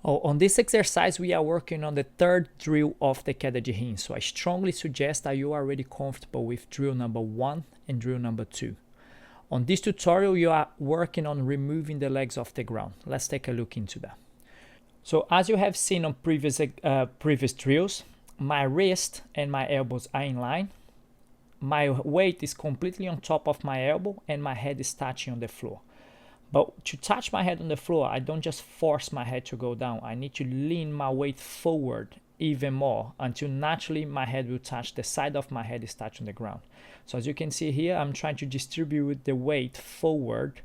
Oh, on this exercise, we are working on the third drill of the Queda de Rins. So I strongly suggest that you are already comfortable with drill number 1 and drill number 2. On this tutorial, you are working on removing the legs off the ground. Let's take a look into that. So as you have seen on previous drills, my wrist and my elbows are in line. My weight is completely on top of my elbow and my head is touching on the floor. But to touch my head on the floor, I don't just force my head to go down. I need to lean my weight forward even more until naturally my head will touch, the side of my head is touching the ground. So as you can see here, I'm trying to distribute the weight forward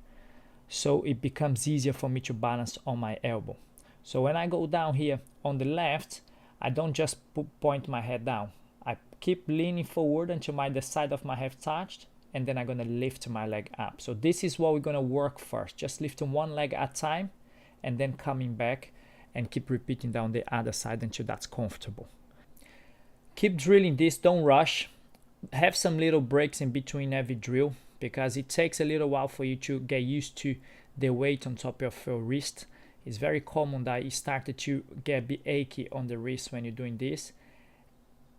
so it becomes easier for me to balance on my elbow. So when I go down here on the left, I don't just point my head down. I keep leaning forward until the side of my head touched, and then I'm gonna lift my leg up. So this is what we're gonna work first, just lifting one leg at a time and then coming back and keep repeating down the other side until that's comfortable. Keep drilling this, don't rush. Have some little breaks in between every drill because it takes a little while for you to get used to the weight on top of your wrist. It's very common that you started to get a bit achy on the wrist when you're doing this.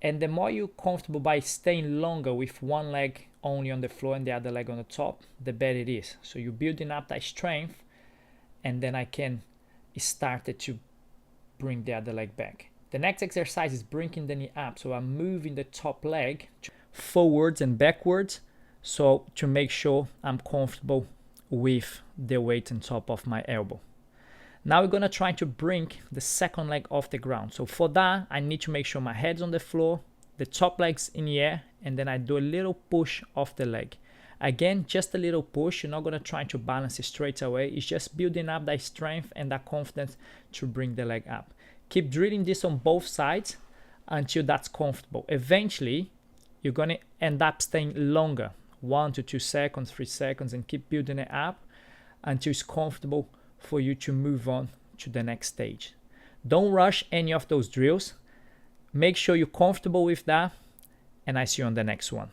And the more you're comfortable by staying longer with one leg only on the floor and the other leg on the top, the better it is. So you're building up that strength, and then I can start to bring the other leg back. The next exercise is bringing the knee up. So I'm moving the top leg forwards and backwards, so to make sure I'm comfortable with the weight on top of my elbow. Now we're gonna try to bring the second leg off the ground. So for that, I need to make sure my head's on the floor, the top leg's in the air, and then I do a little push off the leg. Again, just a little push. You're not gonna try to balance it straight away. It's just building up that strength and that confidence to bring the leg up. Keep drilling this on both sides until that's comfortable. Eventually, you're gonna end up staying longer, 1 to 2 seconds, 3 seconds, and keep building it up until it's comfortable for you to move on to the next stage. Don't rush any of those drills. Make sure you're comfortable with that, and I see you on the next one.